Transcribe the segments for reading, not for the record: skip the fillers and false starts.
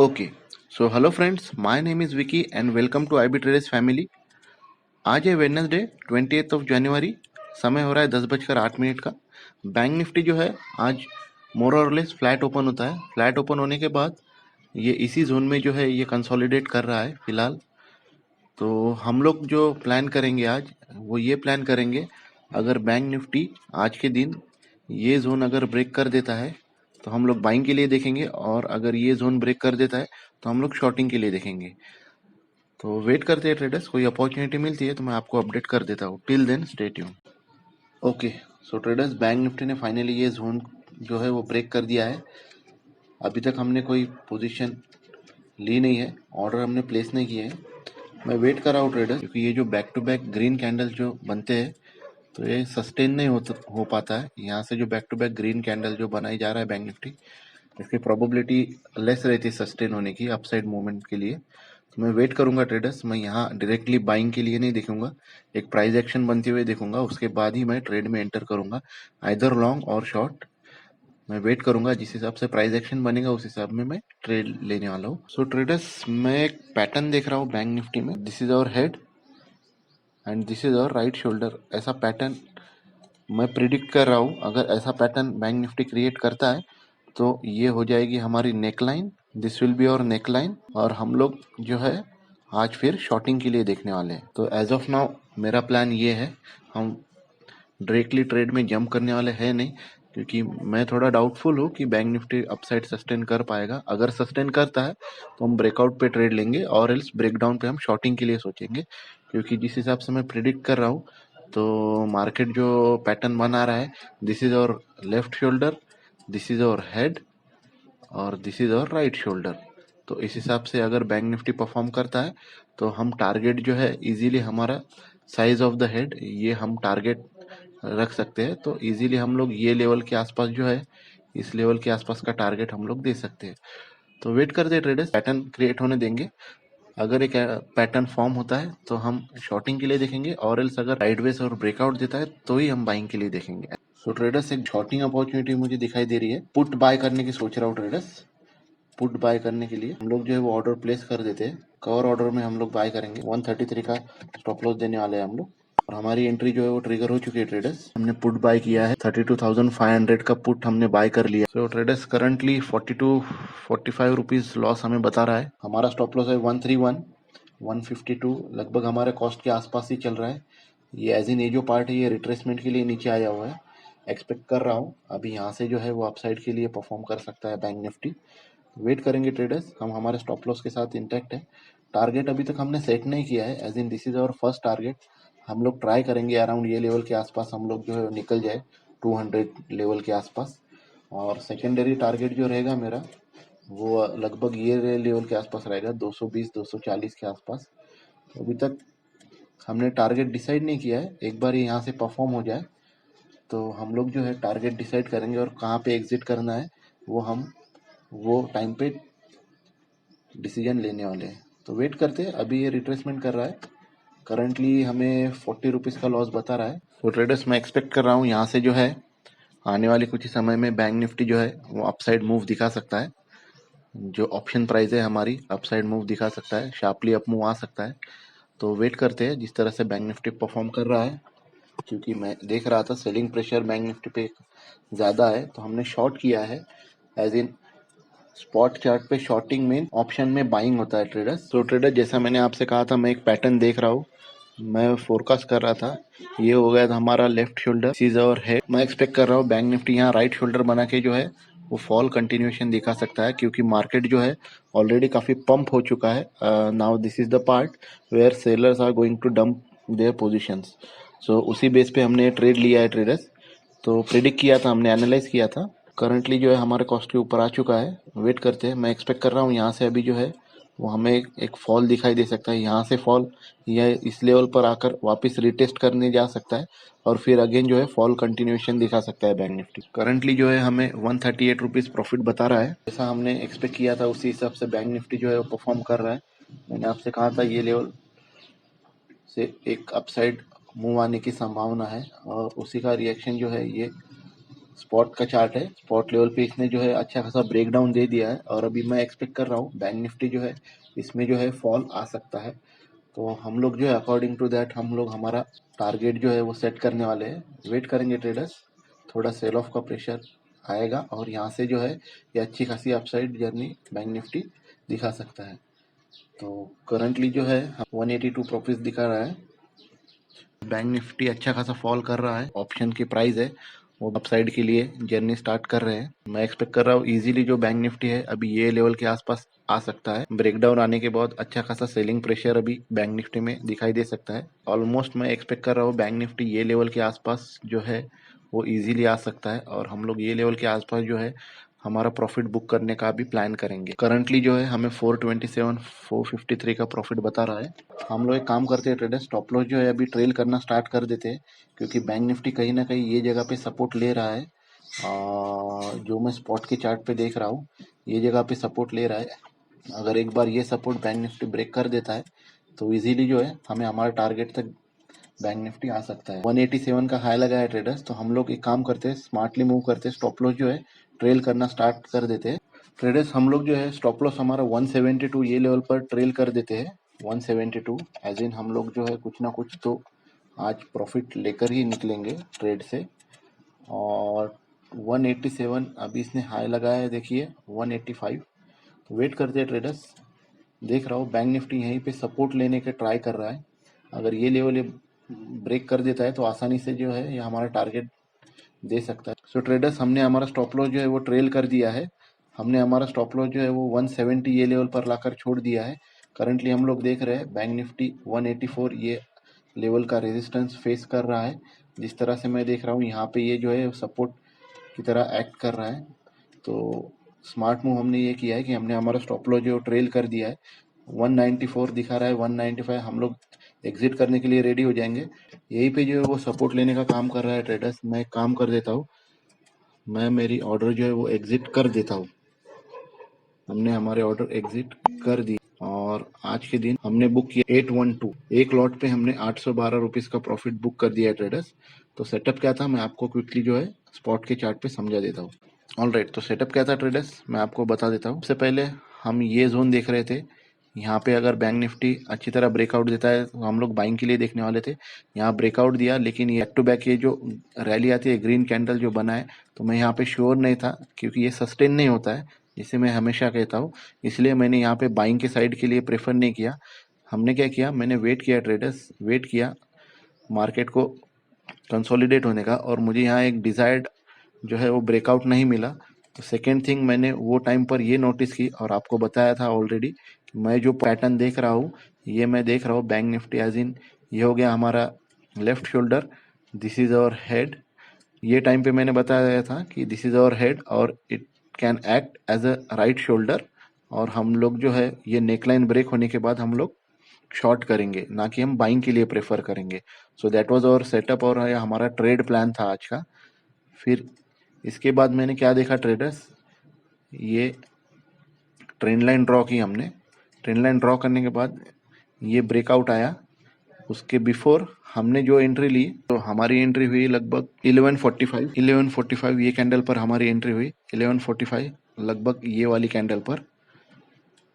Okay, so hello friends, my name is Vicky and welcome to IB traders family. आज है Wednesday 28 जनवरी। समय हो रहा है 10:08 का। बैंक निफ्टी जो है आज मोर और लेस फ्लैट ओपन होता है। फ्लैट ओपन होने के बाद ये इसी जोन में जो है ये कंसोलिडेट कर रहा है फिलहाल। तो हम लोग जो प्लान करेंगे आज वो ये प्लान करेंगे, अगर बैंक निफ्टी आज के दिन ये जोन अगर ब्रेक कर देता है तो हम लोग बाइंग के लिए देखेंगे, और अगर ये जोन ब्रेक कर देता है तो हम लोग शॉर्टिंग के लिए देखेंगे। तो वेट करते हैं ट्रेडर्स, कोई अपॉर्चुनिटी मिलती है तो मैं आपको अपडेट कर देता हूँ। Till then stay tune. Okay, so traders, bank Nifty ने फाइनली ये जोन जो है वो ब्रेक कर दिया है। अभी तक हमने कोई पोजीशन ली नहीं है, ऑर्डर हमने प्लेस नहीं किए हैं। मैं वेट कर रहा हूँ ट्रेडर्स, क्योंकि ये जो back to back green candle जो बनते हैं तो ये सस्टेन नहीं हो पाता है। यहाँ से जो back to back green candle जो बनाई जा रहा है बैंक निफ्टी, इसकी प्रोबेबिलिटी लेस रहती है सस्टेन होने की अपसाइड मूवमेंट के लिए। तो मैं वेट करूंगा ट्रेडर्स, मैं यहाँ डायरेक्टली बाइंग के लिए नहीं देखूंगा, एक प्राइस एक्शन बनते हुए देखूंगा, उसके बाद ही मैं ट्रेड में एंटर करूंगा, आइदर लॉन्ग और शॉर्ट। मैं वेट करूंगा, जिस हिसाब से प्राइस एक्शन बनेगा उस हिसाब में मैं ट्रेड लेने वाला हूँ। सो ट्रेडर्स, मैं एक पैटर्न देख रहा हूँ बैंक निफ्टी में। This is our head and this is our right shoulder. ऐसा पैटर्न मैं प्रिडिक्ट कर रहा हूँ, अगर ऐसा पैटर्न बैंक निफ्टी क्रिएट करता है तो ये हो जाएगी हमारी neck line. This will be और नेक लाइन, और हम लोग जो है आज फिर शॉर्टिंग के लिए देखने वाले हैं। तो एज ऑफ नाउ मेरा प्लान ये है, हम डायरेक्टली ट्रेड में जंप करने वाले हैं नहीं, क्योंकि मैं थोड़ा डाउटफुल हूँ कि बैंक निफ्टी अपसाइड सस्टेन कर पाएगा। अगर सस्टेन करता है तो हम ब्रेकआउट पे ट्रेड लेंगे, और एल्स ब्रेकडाउन पे हम शॉर्टिंग के लिए सोचेंगे। क्योंकि जिस हिसाब से मैं प्रिडिक्ट कर रहा हूँ तो मार्केट जो पैटर्न बना रहा है, दिस इज और लेफ्ट शोल्डर, दिस इज और हेड, और दिस इज और राइट शोल्डर। तो इस हिसाब से अगर बैंक निफ्टी परफॉर्म करता है तो हम टारगेट जो है इजीली हमारा साइज ऑफ द हेड ये हम टारगेट रख सकते हैं। तो इजीली हम लोग ये लेवल के आसपास जो है, इस लेवल के आसपास का टारगेट हम लोग दे सकते हैं। तो वेट करते हैं ट्रेडर्स, पैटर्न क्रिएट होने देंगे। अगर एक पैटर्न फॉर्म होता है तो हम शॉर्टिंग के लिए देखेंगे, और एल्स अगर साइडवेज और ब्रेकआउट देता है तो ही हम बाइंग के लिए देखेंगे। सो ट्रेडर्स, एक शॉर्टिंग अपॉर्चुनिटी मुझे दिखाई दे रही है। पुट बाय करने की सोच रहा हूँ ट्रेडर्स। पुट बाय करने के लिए हम लोग जो है वो ऑर्डर प्लेस कर देते हैं। कवर ऑर्डर में हम लोग बाय करेंगे, 133 का स्टॉप लॉस देने वाले हैं हम लोग, और हमारी एंट्री जो है वो ट्रिगर हो चुकी है ट्रेडर्स। हमने पुट बाय किया है 32,500 का पुट हमने बाय कर लिया। सो ट्रेडर्स, करंटली 42-45 रुपीज लॉस हमें बता रहा है। हमारा स्टॉप लॉस है 131, 152, लगभग हमारे कॉस्ट के आसपास ही चल रहा है। ये एज इन, ये जो पार्ट है ये रिट्रेसमेंट के लिए नीचे आया हुआ है। एक्सपेक्ट कर रहा हूँ अभी यहाँ से जो है वो अपसाइड के लिए परफॉर्म कर सकता है बैंक निफ्टी। वेट करेंगे ट्रेडर्स, हम हमारे स्टॉप लॉस के साथ इंटैक्ट है। टारगेट अभी तक हमने सेट नहीं किया है, as in this is our first target. हम लोग ट्राई करेंगे अराउंड ये लेवल के आसपास हम लोग जो है निकल जाए, 200 लेवल के आसपास। और सेकेंडरी टारगेट जो रहेगा मेरा वो लगभग ये लेवल के आसपास रहेगा, 220-240 के आसपास। तो अभी तक हमने टारगेट डिसाइड नहीं किया है, एक बार यहाँ से परफॉर्म हो जाए तो हम लोग जो है टारगेट डिसाइड करेंगे, और कहाँ पे एग्जिट करना है वो हम वो टाइम पे डिसीजन लेने वाले हैं। तो वेट करते हैं, अभी ये रिट्रेसमेंट कर रहा है। करंटली हमें 40 रुपीज़ का लॉस बता रहा है। तो ट्रेडर्स, मैं एक्सपेक्ट कर रहा हूँ यहाँ से जो है आने वाले कुछ ही समय में बैंक निफ्टी जो है वो अपसाइड मूव दिखा सकता है। जो ऑप्शन प्राइस है हमारी अपसाइड मूव दिखा सकता है, शार्पली अप मूव आ सकता है। तो वेट करते हैं जिस तरह से बैंक निफ्टी परफॉर्म कर रहा है, क्योंकि मैं देख रहा था सेलिंग प्रेशर बैंक निफ्टी पे ज़्यादा है तो हमने शॉर्ट किया है। एज इन स्पॉट चार्ट पे शॉर्टिंग में ऑप्शन में बाइंग होता है ट्रेडर्स। तो ट्रेडर, जैसा मैंने आपसे कहा था, मैं एक पैटर्न देख रहा हूँ, मैं फोरकास्ट कर रहा था, ये हो गया था हमारा लेफ्ट शोल्डर, सीज और है। मैं एक्सपेक्ट कर रहा हूँ बैंक निफ्टी यहाँ राइट शोल्डर बना के जो है वो फॉल कंटिन्यूएशन दिखा सकता है, क्योंकि मार्केट जो है ऑलरेडी काफी पंप हो चुका है। Now this is the part where sellers are going to dump their positions. So उसी बेस पे हमने ट्रेड लिया है ट्रेडर्स। तो प्रिडिक्ट किया था हमने, एनालाइज किया था। करंटली जो है हमारे कॉस्ट के ऊपर आ चुका है। वेट करते हैं, मैं एक्सपेक्ट कर रहा हूँ यहाँ से अभी जो है वो हमें एक फॉल दिखाई दे सकता है। यहाँ से फॉल या इस लेवल पर आकर वापस रिटेस्ट करने जा सकता है, और फिर अगेन जो है फॉल कंटिन्यूएशन दिखा सकता है बैंक निफ्टी। करंटली जो है हमें 138 रुपीज़ प्रॉफिट बता रहा है। जैसा हमने एक्सपेक्ट किया था उसी हिसाब से बैंक निफ्टी जो है वो परफॉर्म कर रहा है। मैंने आपसे कहा था ये लेवल से एक अपसाइड मूव आने की संभावना है, और उसी का रिएक्शन जो है ये स्पॉट का चार्ट है, स्पॉट लेवल पे इसने जो है अच्छा खासा ब्रेक डाउन दे दिया है और अभी मैं एक्सपेक्ट कर रहा हूँ बैंक निफ्टी जो है इसमें जो है फॉल आ सकता है। तो हम लोग जो है अकॉर्डिंग टू दैट हम लोग हमारा टारगेट जो है वो सेट करने वाले हैं। वेट करेंगे ट्रेडर्स, थोड़ा सेल ऑफ का प्रेशर आएगा और यहाँ से जो है ये अच्छी खासी अपसाइड जर्नी बैंक निफ्टी दिखा सकता है। तो करंटली जो है 182 प्रॉफिट दिखा रहा है। बैंक निफ्टी अच्छा खासा फॉल कर रहा है, ऑप्शन की प्राइस है वो अपसाइड के लिए जर्नी स्टार्ट कर रहे हैं। मैं एक्सपेक्ट कर रहा हूँ इजीली जो बैंक निफ्टी है अभी ये लेवल के आसपास आ सकता है। ब्रेकडाउन आने के बाद अच्छा खासा सेलिंग प्रेशर अभी बैंक निफ्टी में दिखाई दे सकता है। ऑलमोस्ट मैं एक्सपेक्ट कर रहा हूँ बैंक निफ्टी ये लेवल के आसपास जो है वो इजीली आ सकता है और हम लोग ये लेवल के आसपास जो है हमारा प्रॉफिट बुक करने का भी प्लान करेंगे। करंटली जो है हमें 427 453 का प्रॉफिट बता रहा है। हम लोग एक काम करते हैं ट्रेडर, स्टॉप लॉस जो है अभी ट्रेल करना स्टार्ट कर देते हैं क्योंकि बैंक निफ्टी कहीं ना कहीं ये जगह पे सपोर्ट ले रहा है। जो मैं स्पॉट के चार्ट पे देख रहा हूँ ये जगह पे सपोर्ट ले रहा है। अगर एक बार ये सपोर्ट बैंक निफ्टी ब्रेक कर देता है तो इजीली जो है हमें हमारे टारगेट तक बैंक निफ्टी आ सकता है। 187 का हाई लगा है ट्रेडर्स, तो हम लोग एक काम करते हैं स्मार्टली मूव करते हैं, स्टॉप लॉस जो है ट्रेल करना स्टार्ट कर देते हैं। ट्रेडर्स हम लोग जो है स्टॉप लॉस हमारा 172 ये लेवल पर ट्रेल कर देते हैं। 172 एज इन हम लोग जो है कुछ ना कुछ तो आज प्रॉफिट लेकर ही निकलेंगे ट्रेड से। और 187 अभी इसने हाई लगाया है, देखिए 185। वेट करते हैं ट्रेडर्स, देख रहा हूँ बैंक निफ्टी यहीं पे सपोर्ट लेने के ट्राई कर रहा है। अगर ये लेवल ये ब्रेक कर देता है तो आसानी से जो है ये हमारा टारगेट दे सकता है। सो ट्रेडर्स हमने हमारा स्टॉप लॉस जो है वो ट्रेल कर दिया है। हमने हमारा स्टॉप लॉस जो है वो 170 ये लेवल पर लाकर छोड़ दिया है। करंटली हम लोग देख रहे हैं बैंक निफ्टी 184 ये लेवल का रेजिस्टेंस फेस कर रहा है। जिस तरह से मैं देख रहा हूँ यहाँ पे ये जो है सपोर्ट की तरह एक्ट कर रहा है। तो स्मार्ट मूव हमने ये किया है कि हमने हमारा स्टॉप लॉस जो ट्रेल कर दिया है। 194 दिखा रहा है, 195 हम लोग एग्जिट करने के लिए रेडी हो जाएंगे। यहीं पे जो है वो सपोर्ट लेने का काम कर रहा है ट्रेडर्स। मैं एक काम कर देता हूँ, मैं मेरी ऑर्डर जो है वो एग्जिट कर देता हूँ। हमने हमारे ऑर्डर एग्जिट कर दी और आज के दिन हमने बुक किया 812, एक लॉट पे हमने 812 रुपीज का प्रॉफिट बुक कर दिया है ट्रेडर्स। तो सेटअप क्या था मैं आपको क्विकली जो है स्पॉट के चार्ट पे समझा देता हूँ। ऑलराइट, तो सेटअप क्या था ट्रेडर्स मैं आपको बता देता हूँ। सबसे पहले हम ये जोन देख रहे थे, यहाँ पे अगर बैंक निफ्टी अच्छी तरह ब्रेकआउट देता है तो हम लोग बाइंग के लिए देखने वाले थे। यहाँ ब्रेकआउट दिया लेकिन ये बैक टू बैक ये जो रैली आती है ग्रीन कैंडल जो बना है, तो मैं यहाँ पे श्योर नहीं था क्योंकि ये सस्टेन नहीं होता है, जिसे मैं हमेशा कहता हूँ। इसलिए मैंने यहाँ पे बाइंग के साइड के लिए प्रेफर नहीं किया। हमने क्या किया, मैंने वेट किया ट्रेडर्स, वेट किया मार्केट को कंसोलिडेट होने का और मुझे यहाँ एक डिजायर्ड जो है वो ब्रेकआउट नहीं मिला। तो सेकेंड थिंग मैंने वो टाइम पर ये नोटिस की और आपको बताया था ऑलरेडी कि मैं जो पैटर्न देख रहा हूँ ये मैं देख रहा हूँ बैंक निफ्टी एज इन ये हो गया हमारा left shoulder, this is our head. ये टाइम पे मैंने बताया था कि दिस इज आवर हेड और it can act as a right shoulder और हम लोग जो है ये नेकलाइन ब्रेक होने के बाद हम लोग शॉर्ट करेंगे, ना कि हम बाइंग के लिए प्रेफर करेंगे। So that was our setup और हमारा ट्रेड प्लान था आज का। फिर इसके बाद मैंने क्या देखा ट्रेडर्स, ये ट्रेंड लाइन ड्रॉ की हमने। ट्रेंड लाइन ड्रॉ करने के बाद ये ब्रेकआउट आया, उसके बिफोर हमने जो एंट्री ली तो हमारी एंट्री हुई लगभग 1145 ये कैंडल पर हमारी एंट्री हुई 1145 लगभग ये वाली कैंडल पर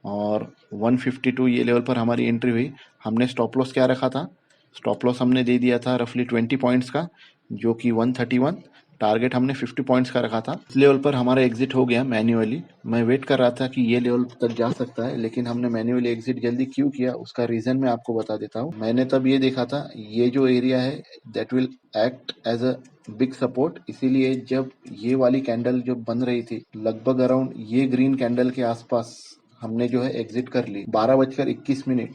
और 152 ये लेवल पर हमारी एंट्री हुई। हमने स्टॉप लॉस क्या रखा था, स्टॉप लॉस हमने दे दिया था रफली 20 पॉइंट्स का जो कि 131, टारगेट हमने 50 पॉइंट्स का रखा था। इस लेवल पर हमारा एग्जिट हो गया मैन्युअली। मैं वेट कर रहा था कि ये लेवल तक जा सकता है लेकिन हमने मैन्युअली एग्जिट जल्दी क्यों किया उसका रीजन मैं आपको बता देता हूँ। मैंने तब ये देखा था ये जो एरिया है that will act as a big support, इसीलिए जब ये वाली कैंडल जो बन रही थी लगभग अराउंड ये ग्रीन कैंडल के आसपास हमने जो है एग्जिट कर ली 12:21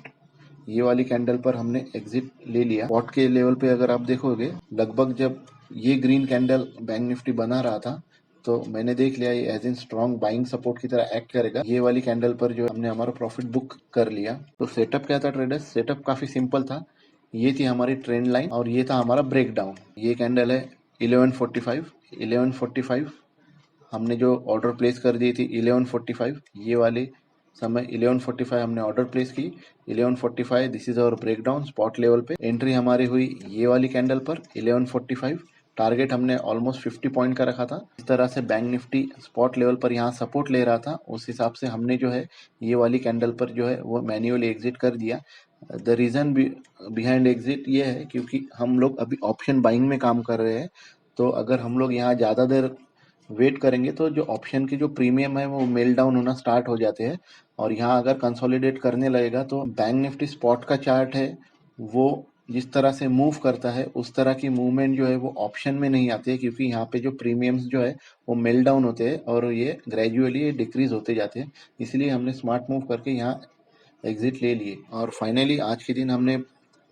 ये वाली कैंडल पर हमने एग्जिट ले लिया। स्पॉट के लेवल पे अगर आप देखोगे लगभग जब ये ग्रीन कैंडल बैंक निफ्टी बना रहा था तो मैंने देख लिया ये as in strong buying support की तरह एक्ट करेगा। ये वाली कैंडल पर जो हमने हमारा प्रॉफिट बुक कर लिया। तो सेटअप क्या था ट्रेडर्स, सेटअप काफी सिंपल था। ये थी हमारी ट्रेंड लाइन और ये था हमारा ब्रेक डाउन। ये कैंडल है 1145 हमने जो ऑर्डर प्लेस कर दी थी 1145 ये वाले समय 1145 हमने ऑर्डर प्लेस की 1145 this is our breakdown spot level पे। एंट्री हमारी हुई ये वाली कैंडल पर 1145 टारगेट हमने ऑलमोस्ट 50 पॉइंट का रखा था। इस तरह से बैंक निफ्टी स्पॉट लेवल पर यहाँ सपोर्ट ले रहा था, उस हिसाब से हमने जो है ये वाली कैंडल पर जो है वो मैन्युअली एग्जिट कर दिया। द रीज़न बिहाइंड एग्जिट ये है क्योंकि हम लोग अभी ऑप्शन बाइंग में काम कर रहे हैं, तो अगर हम लोग यहाँ ज़्यादा देर वेट करेंगे तो जो ऑप्शन की जो प्रीमियम है वो मेल डाउन होना स्टार्ट हो जाते हैं, और यहाँ अगर कंसोलिडेट करने लगेगा तो बैंक निफ्टी स्पॉट का चार्ट है वो जिस तरह से मूव करता है उस तरह की मूवमेंट जो है वो ऑप्शन में नहीं आती है, क्योंकि यहाँ पे जो प्रीमियम्स जो है वो मेल डाउन होते हैं और ये ग्रेजुअली डिक्रीज होते जाते हैं। इसलिए हमने स्मार्ट मूव करके यहाँ एग्जिट ले लिए और फाइनली आज के दिन हमने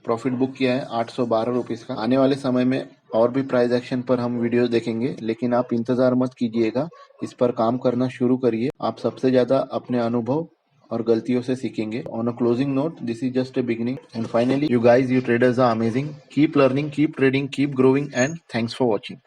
प्रॉफिट बुक किया है 812 रुपीज़ का। आने वाले समय में और भी प्राइस एक्शन पर हम वीडियोस देखेंगे, लेकिन आप इंतज़ार मत कीजिएगा, इस पर काम करना शुरू करिए। आप सबसे ज़्यादा अपने अनुभव और गलतियों से सीखेंगे। On a closing note, this is just a beginning and finally you guys, you traders are amazing. Keep learning, keep trading, keep growing and thanks for watching.